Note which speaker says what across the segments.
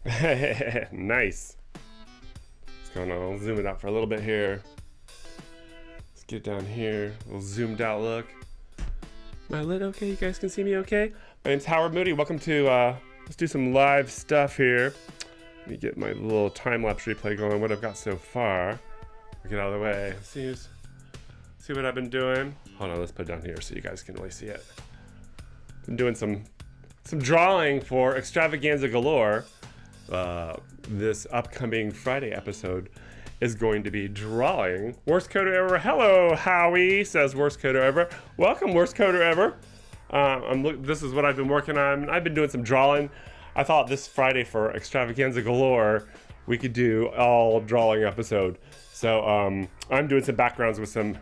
Speaker 1: Nice. What's going on? I'll zoom it out for a little bit here. Let's get down here. A little zoomed out look. My lid okay? You guys can see me okay? My name's Howard Moody. Welcome to, let's do some live stuff here. Let me get my little time-lapse replay going, what I've got so far. I'll get out of the way. See what I've been doing. Hold on, let's put it down here so you guys can really see it. Been doing some drawing for Extravaganza Galore. This upcoming Friday episode is going to be drawing Worst Coder Ever. Hello, Howie, says Worst Coder Ever. Welcome, Worst Coder Ever. This is what I've been working on. I've been doing some drawing. I thought this Friday for Extravaganza Galore, we could do all drawing episode. So I'm doing some backgrounds with some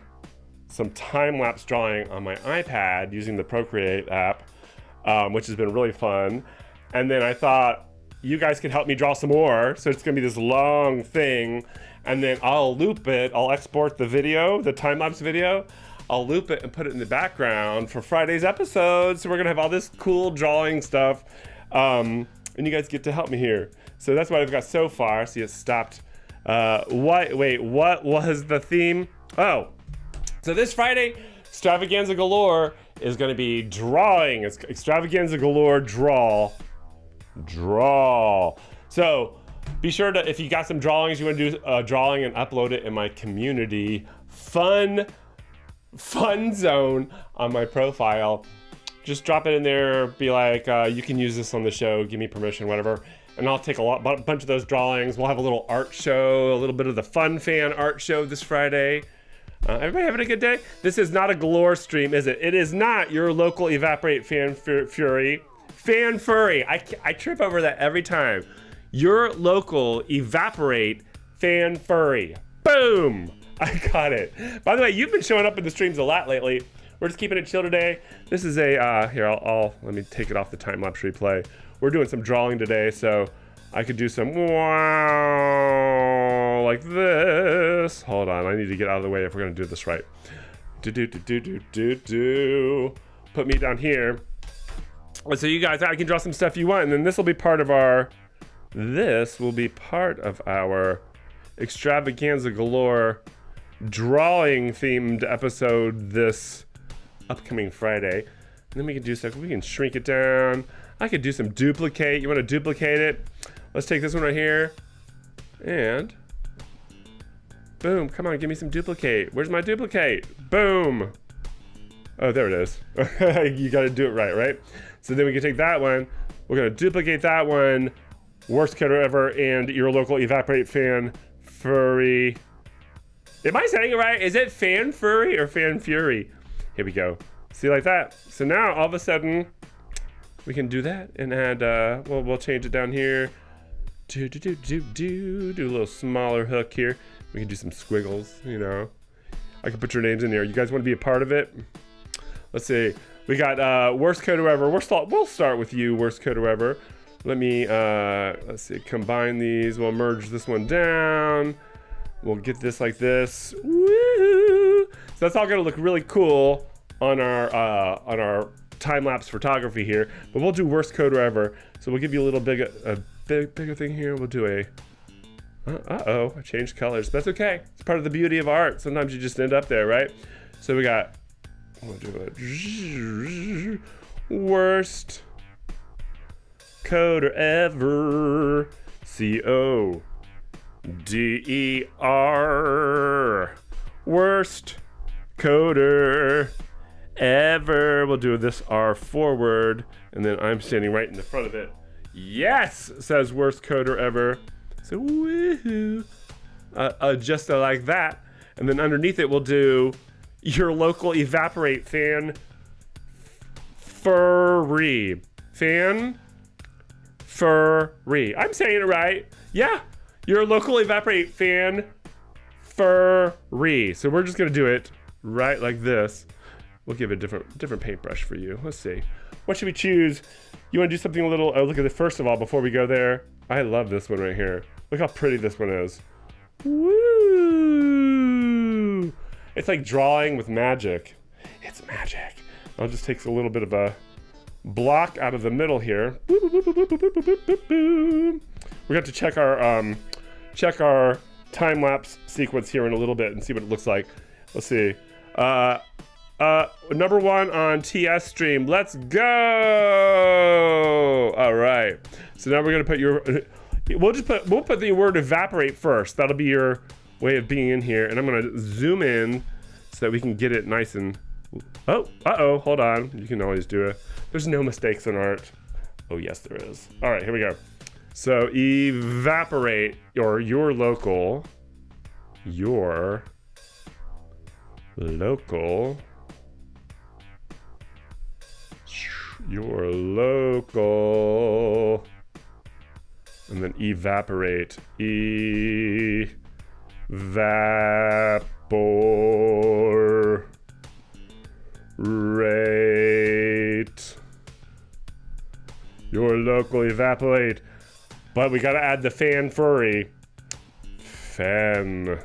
Speaker 1: time-lapse drawing on my iPad using the Procreate app, which has been really fun. And then I thought you guys could help me draw some more. So it's gonna be this long thing, and then I'll loop it. I'll export the video, the time-lapse video. I'll loop it and put it in the background for Friday's episode. So we're gonna have all this cool drawing stuff. And you guys get to help me here. So that's what I've got so far. See, it stopped. What was the theme? Oh, so this Friday, Extravaganza Galore is going to be drawing. It's Extravaganza Galore draw. So be sure to, if you got some drawings, you want to do a drawing and upload it in my community fun zone on my profile. Just drop it in there, be like, you can use this on the show, give me permission, whatever. And I'll take a bunch of those drawings. We'll have a little art show, a little bit of the fun fan art show this Friday. Everybody having a good day? This is not a Galore stream, is it? It is not your local Evaporate Fan Furry. Fan Furry. I trip over that every time. Your local Evaporate Fan Furry. Boom! I got it. By the way, you've been showing up in the streams a lot lately. We're just keeping it chill today. This is a, here, let me take it off the time-lapse replay. We're doing some drawing today, so I could do some wow like this. Hold on, I need to get out of the way if we're gonna do this right. Put me down here. So you guys, I can draw some stuff you want, and then this will be part of our Extravaganza Galore drawing themed episode this upcoming Friday. And then we can do stuff, we can shrink it down. I could do some duplicate. You want to duplicate it? Let's take this one right here. And boom, come on, give me some duplicate. Where's my duplicate? Boom. Oh, there it is. You got to do it right? So then we can take that one. We're going to duplicate that one. Worst Coder Ever and your local Evaporate Fan Furry. Am I saying it right? Is it Fan Furry or Fan Fury? Here we go. See, like that. So now all of a sudden we can do that and add, we'll change it down here. Do a little smaller hook here. We can do some squiggles, you know. I can put your names in there. You guys want to be a part of it? Let's see. We got Worst Coder Ever. We'll start with you, Worst Coder Ever. Let me, let's see, combine these. We'll merge this one down. We'll get this like this. Woo! So that's all gonna look really cool on our time-lapse photography here. But we'll do Worst Coder Ever. So we'll give you a little bigger thing here. We'll do a, I changed colors. That's okay. It's part of the beauty of art. Sometimes you just end up there, right? So we'll do a Worst Coder Ever. CODER. Worst Coder Ever. We'll do this R forward, and then I'm standing right in the front of it. Yes, says Worst Coder Ever. So woohoo. Just like that. And then underneath it, we'll do your local Evaporate Fan Furry. Fan Furry. I'm saying it right. Yeah. Your local Evaporate Fan Furry. So we're just gonna do it right like this. We'll give it a different paintbrush for you. Let's see. What should we choose? You want to do something a little, look at it first of all before we go there. I love this one right here. Look how pretty this one is. Woo! It's like drawing with magic. It's magic. I'll just take a little bit of a block out of the middle here. We're going to check our time-lapse sequence here in a little bit and see what it looks like. Let's see. Number 1 on TS stream. Let's go. All right. So now we're going to put your, we'll put the word evaporate first. That'll be your way of being in here. And I'm going to zoom in so that we can get it nice and, uh-oh, hold on. You can always do it. There's no mistakes in art. Oh, yes, there is. All right, here we go. So evaporate, or your local and then evaporate, evaporate, your local evaporate. But we gotta add the fan furry. Fan.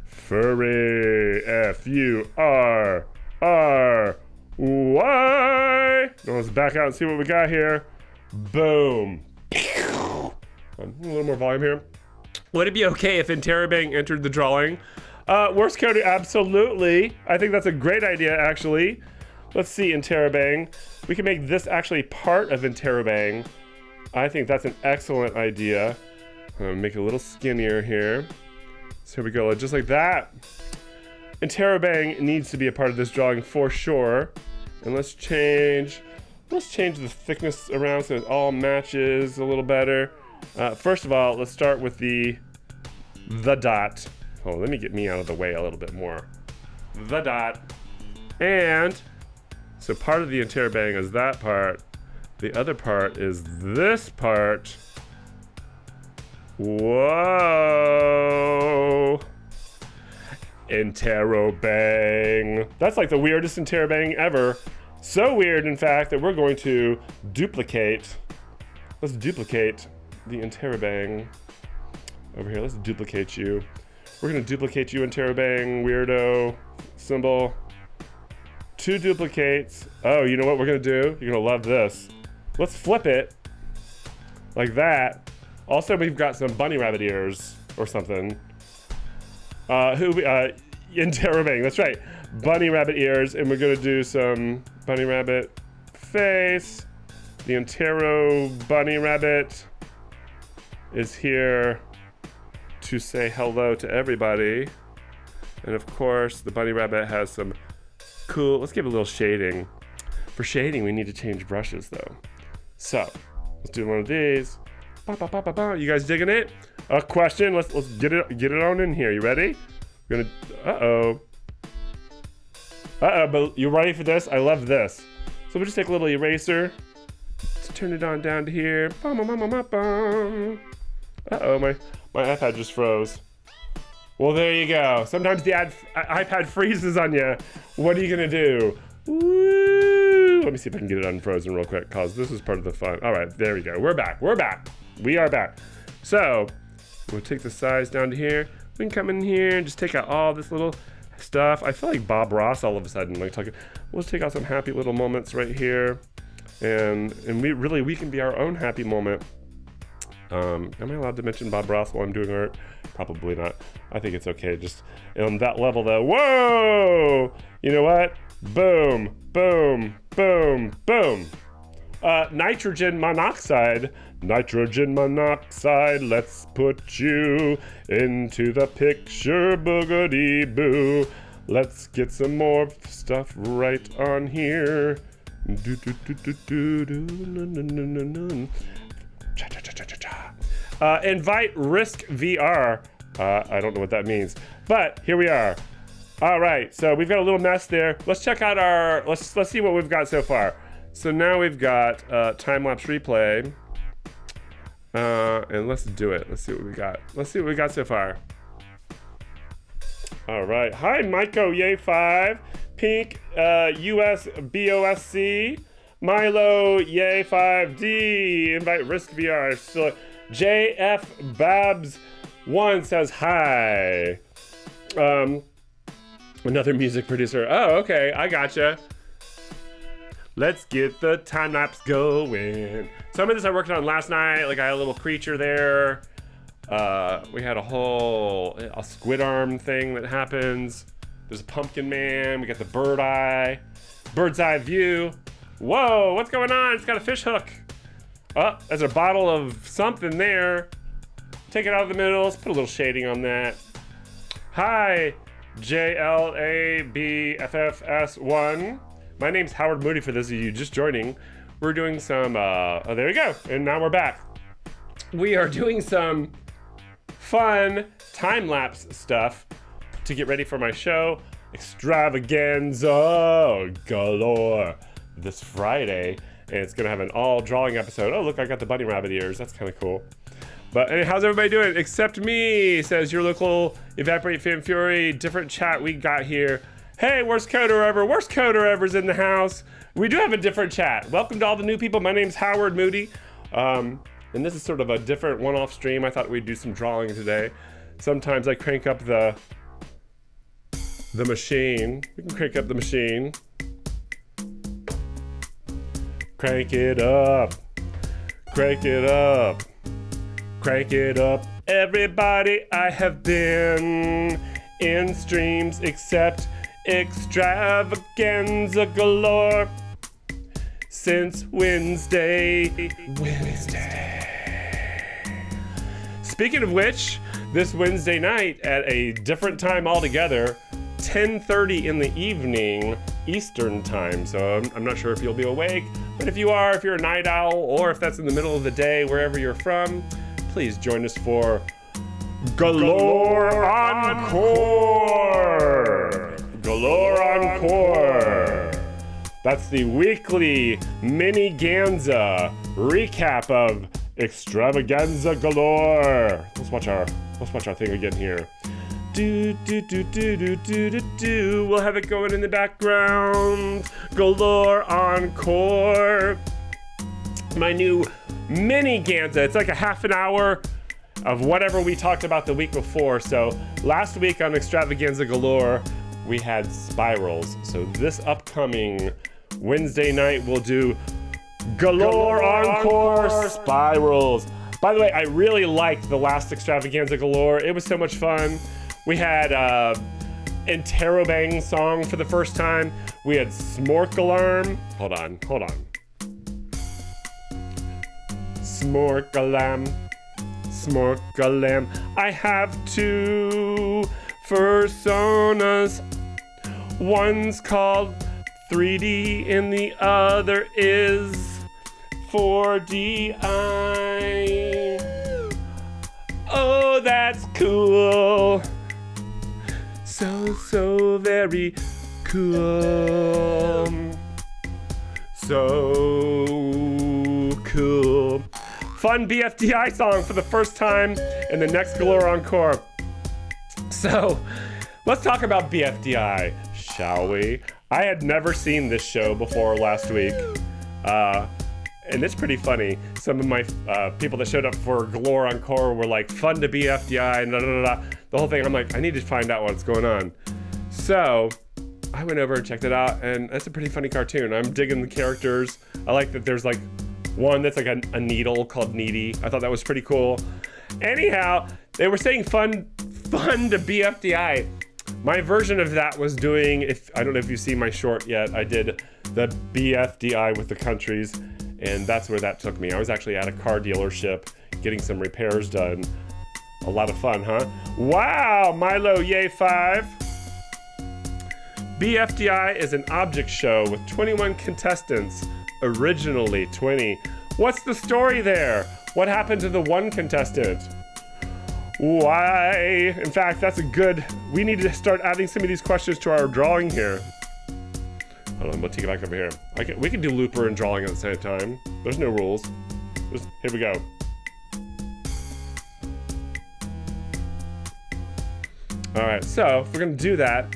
Speaker 1: Furry. F-U-R-R-Y. Now let's back out and see what we got here. Boom. A little more volume here. Would it be okay if Interrobang entered the drawing? Worst code, absolutely. I think that's a great idea, actually. Let's see, Interrobang. We can make this actually part of Interrobang. I think that's an excellent idea. I'm gonna make it a little skinnier here. So here we go, just like that. Interrobang needs to be a part of this drawing for sure. And let's change the thickness around so it all matches a little better. First of all, let's start with the dot. Oh, let me get me out of the way a little bit more. The dot. And so part of the Interrobang is that part. The other part is this part. Whoa. Interrobang. That's like the weirdest Interrobang ever. So weird, in fact, that we're going to duplicate. Let's duplicate the Interrobang over here. Let's duplicate you. We're gonna duplicate you, Interrobang, weirdo symbol. 2 duplicates. Oh, you know what we're gonna do? You're gonna love this. Let's flip it like that. Also, we've got some bunny rabbit ears or something. Interrobang, that's right. Bunny rabbit ears, and we're gonna do some bunny rabbit face. The Interro bunny rabbit is here to say hello to everybody. And of course, the bunny rabbit has some cool, let's give it a little shading. For shading, we need to change brushes though. So, let's do one of these. Ba, ba, ba, ba, ba. You guys digging it? A question, let's get it on in here. You ready? We're gonna, but you ready for this? I love this. So we'll just take a little eraser. Let's turn it on down to here. Uh-oh, my iPad just froze. Well, there you go. Sometimes the iPad freezes on you. What are you gonna do? Woo! Let me see if I can get it unfrozen real quick, cause this is part of the fun. All right, there we go. We're back. We are back. So we'll take the size down to here. We can come in here and just take out all this little stuff. I feel like Bob Ross all of a sudden, like talking. We'll just take out some happy little moments right here, and we can be our own happy moment. Am I allowed to mention Bob Ross while I'm doing art? Probably not. I think it's okay. Just on that level though. Whoa! You know what? Boom, boom, boom, boom. Nitrogen monoxide. Nitrogen monoxide, let's put you into the picture, boogity boo. Let's get some more stuff right on here. Invite Risk VR. I don't know what that means, but here we are. All right, so we've got a little mess there. Let's check out our, let's see what we've got so far. So now we've got time-lapse replay. And let's do it. Let's see what we got. Let's see what we got so far. All right. Hi, MkII, yay 5. Pink, US BOSC. Milo, yay 5D. Invite Risk VR. So JF Babs 1 says hi. Another music producer. Oh, okay. I gotcha. Let's get the time lapse going. Some of this I worked on last night. Like I had a little creature there. We had a squid arm thing that happens. There's a pumpkin man. We got the bird's eye view. Whoa, what's going on? It's got a fish hook. Oh, there's a bottle of something there. Take it out of the middle. Let's put a little shading on that. Hi, JLABFFS1. My name's Howard Moody for those of you just joining. We're doing some, oh, there we go. And now we're back. We are doing some fun time-lapse stuff to get ready for my show, Extravaganza Galore, this Friday. And it's gonna have an all drawing episode. Oh, look, I got the bunny rabbit ears. That's kind of cool. But hey, how's everybody doing? Except me, says your local Evaporate Fan Fury. Different chat we got here. Hey, worst coder ever. Worst coder ever's in the house. We do have a different chat. Welcome to all the new people. My name's Howard Moody. And this is sort of a different one-off stream. I thought we'd do some drawing today. Sometimes I crank up the machine. We can crank up the machine. Crank it up. Crank it up. Crank it up. Everybody, I have been in streams except Extravaganza Galore since Wednesday. Speaking of which, this Wednesday night at a different time altogether, 10:30 in the evening Eastern time. So I'm not sure if you'll be awake, but if you are, if you're a night owl, or if that's in the middle of the day, wherever you're from, please join us for Galore Encore! Galore Encore! That's the weekly mini Ganza recap of Extravaganza Galore. Let's watch our thing again here. Do. We'll have it going in the background. Galore Encore. My new mini Ganza. It's like a half an hour of whatever we talked about the week before. So last week on Extravaganza Galore, we had spirals. So this upcoming Wednesday night, we'll do Galore Encore spirals. By the way, I really liked the last Extravaganza Galore. It was so much fun. We had Interrobang song for the first time. We had Smork Alarm. Hold on. Smork Alarm. I have two personas. One's called 3D and the other is 4DI. Oh, that's cool. So very cool. So cool. Fun BFDI song for the first time in the next Galore Encore. So let's talk about BFDI, shall we? I had never seen this show before last week. And it's pretty funny. Some of my people that showed up for Galore Encore were like, fun to BFDI, the whole thing. I'm like, I need to find out what's going on. So I went over and checked it out, and it's a pretty funny cartoon. I'm digging the characters. I like that there's like one that's like a needle called Needy. I thought that was pretty cool. Anyhow, they were saying fun to BFDI. My version of that was doing, I don't know if you see my short yet, I did the BFDI with the countries, and that's where that took me. I was actually at a car dealership getting some repairs done. A lot of fun, huh? Wow, Milo Yay 5. BFDI is an object show with 21 contestants, originally 20. What's the story there? What happened to the one contestant? Why? In fact, that's a good... We need to start adding some of these questions to our drawing here. Hold on, we'll take it back over here. We can do looper and drawing at the same time. There's no rules. Here we go. All right, so if we're gonna do that,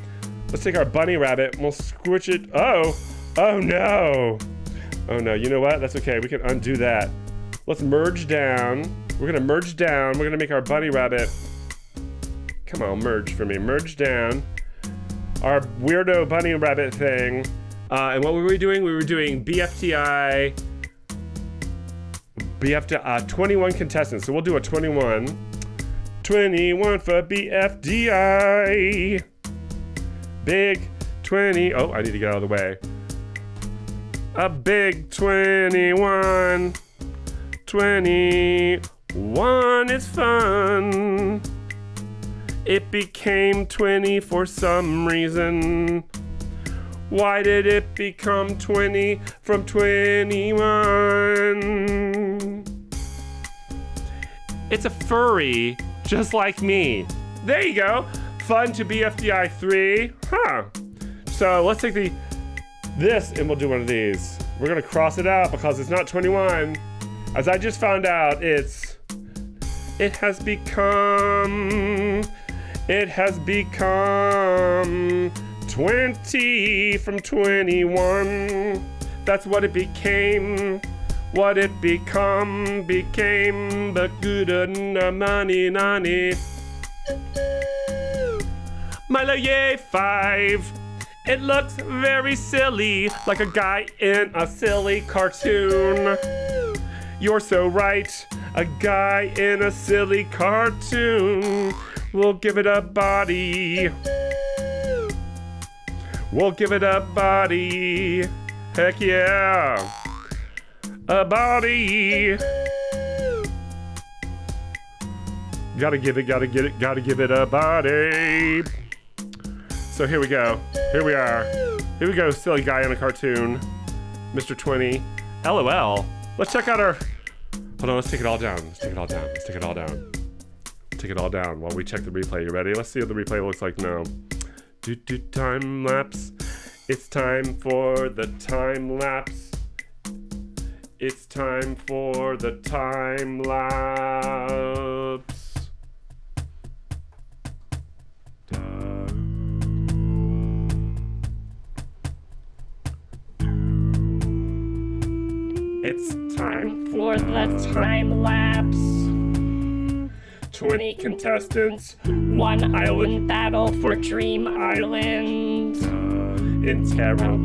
Speaker 1: let's take our bunny rabbit and we'll squish it. Oh no. Oh no, you know what? That's okay, we can undo that. Let's merge down. We're gonna merge down. We're gonna make our bunny rabbit. Come on, merge for me. Merge down. Our weirdo bunny rabbit thing And what were we doing? We were doing BFDI 21 contestants. So we'll do a 21. 21 for BFDI. Big 20. Oh, I need to get out of the way. A big 21. 21 is fun. It became 20 for some reason. Why did it become 20 from 21? It's a furry, just like me. There you go. Fun to BFDI 3. Huh. So let's take this and we'll do one of these. We're gonna cross it out because it's not 21. As I just found out, it has become 20 from 21. That's what it became. What it became the good money nani. Milo yay 5. It looks very silly, like a guy in a silly cartoon. You're so right, a guy in a silly cartoon. We'll give it a body. We'll give it a body. Heck yeah. A body. Gotta give it a body. So here we go. Here we are. Here we go, silly guy in a cartoon. Mr. 20. LOL. Let's check out our... Hold on, let's take it all down. Let's take it all down. Let's take it all down. Take it all down while we check the replay. You ready? Let's see what the replay looks like now. Time lapse. It's time for the time lapse. It's time for the time lapse. It's time for the time lapse. 20 contestants, 1 island battle for Dream Island in Terabang.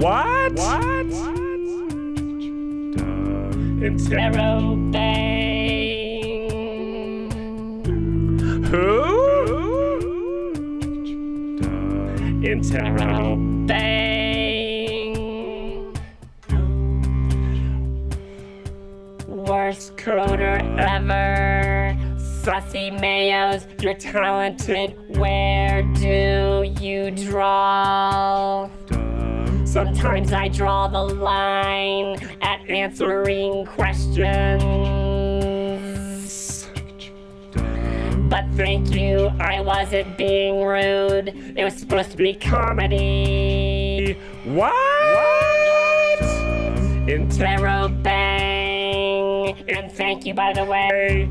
Speaker 1: What? In Terabang. Who? In Terabang. Worst coder ever. Sussy Mayos, you're talented. Where do you draw? Sometimes I draw the line at answering questions. But thank you, I wasn't being rude. It was supposed to be comedy. What? Interrobang. And thank you, by the way.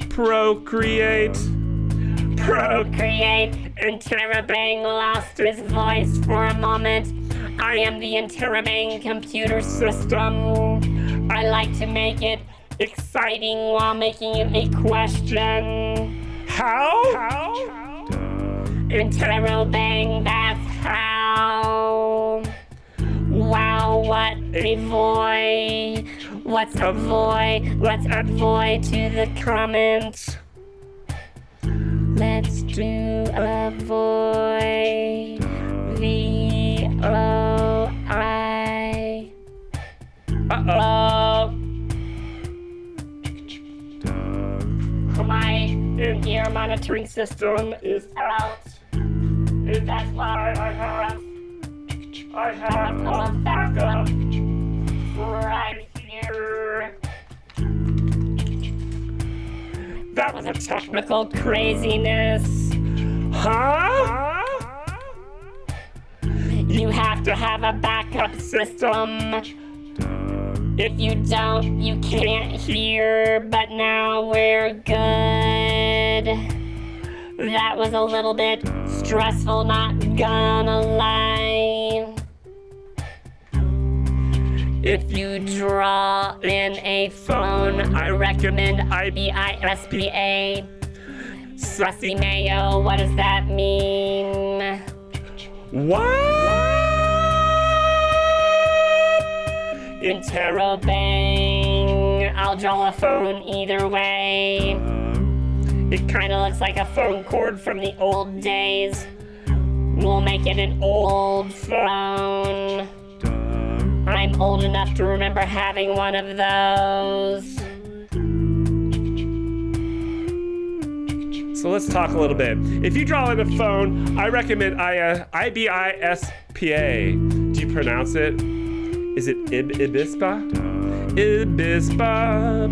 Speaker 1: Procreate. And Terabang lost his voice for a moment. I am the Interrobang computer system. I like to make it exciting while making it a question. How? Interrobang, that's how. Wow, what a void. What's a void? Let's add void to the comments. Let's do a void. V-O-I. Uh-oh. My in-ear monitoring system is out. And that's why I have a backup right here. That was a technical craziness. Huh? You have to have a backup system. If you don't, you can't hear, but now we're good. That was a little bit stressful, not gonna lie. If you draw in a phone, I recommend IBISPA.
Speaker 2: Rusty mayo, what does that mean?
Speaker 1: What?
Speaker 2: Interrobang, I'll draw a phone either way. It kinda looks like a phone cord from the old days. We'll make it an old phone. I'm old enough to remember having one of those.
Speaker 1: So let's talk a little bit. If you draw in a phone, I recommend IBISPA. Do you pronounce it? Is it Ibispa? Ibispa.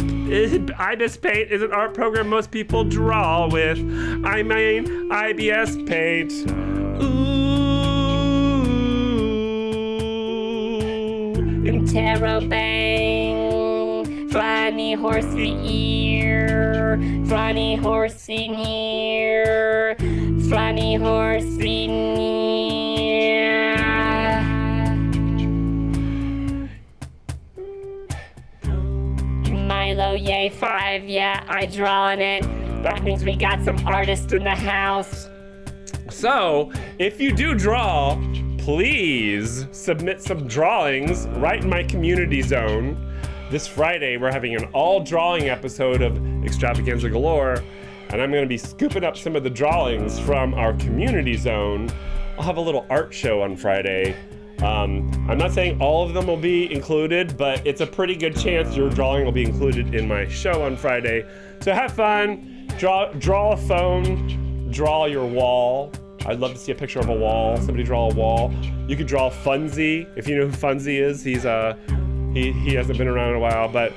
Speaker 1: IBIS Paint is an art program most people draw with. I mean IBS Paint.
Speaker 2: Interrobang, funny horsey ear, funny horsey near, funny horsey near. Milo, yay, 5, yeah, I draw on it. That means we got some artists in the house.
Speaker 1: So, if you do draw, please submit some drawings right in my community zone. This Friday, we're having an all drawing episode of Extravaganza Galore, and I'm gonna be scooping up some of the drawings from our community zone. I'll have a little art show on Friday. I'm not saying all of them will be included, but it's a pretty good chance your drawing will be included in my show on Friday. So have fun, draw a phone, draw your wall. I'd love to see a picture of a wall. Somebody draw a wall. You could draw Funzy, if you know who Funzy is. He's he hasn't been around in a while, but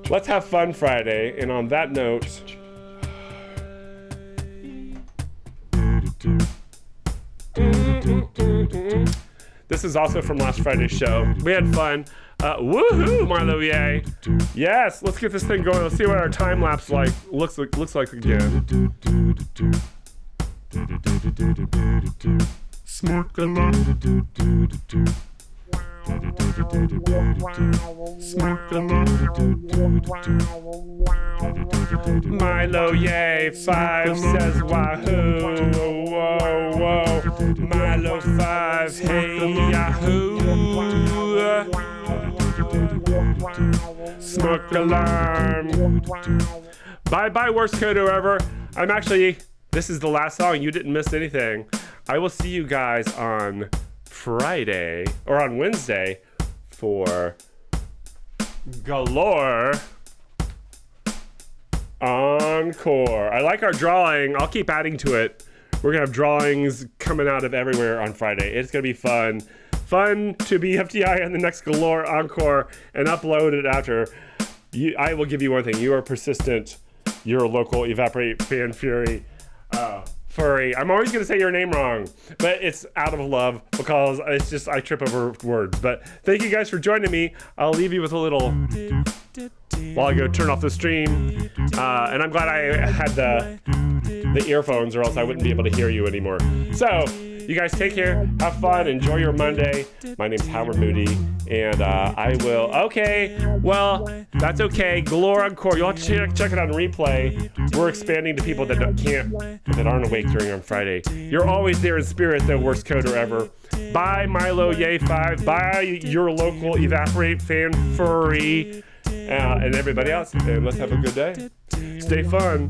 Speaker 1: let's have fun Friday. And on that note, this is also from last Friday's show. We had fun. Woohoo, Marlo, yay. Yes, let's get this thing going. Let's see what our time lapse looks like again. Smoke a lot. Smoke a lot. Milo, yay, 5 says wahoo. Whoa, whoa. Milo 5, hey, yahoo. Smoke alarm. Bye, worst coder ever. This is the last song. You didn't miss anything. I will see you guys on Friday or on Wednesday for Galore Encore. I like our drawing. I'll keep adding to it. We're gonna have drawings coming out of everywhere on Friday. It's gonna be fun. Fun to BFDI on the next Galore Encore and upload it after. I will give you one thing. You are persistent. You're a local Evaporate Fan Fury. Furry. I'm always going to say your name wrong, but it's out of love because it's just I trip over words. But thank you guys for joining me. I'll leave you with a little while I go turn off the stream. And I'm glad I had the earphones or else I wouldn't be able to hear you anymore. So you guys take care, have fun, enjoy your Monday. My name's Howard Moody, and I will, that's okay. Galore Encore, you'll have to check it on replay. We're expanding to people that aren't awake during on Friday. You're always there in spirit, though, worst coder ever. Bye, Milo, yay 5. Bye, your local Evaporate Fan Furry, and everybody else. And let's have a good day. Stay fun.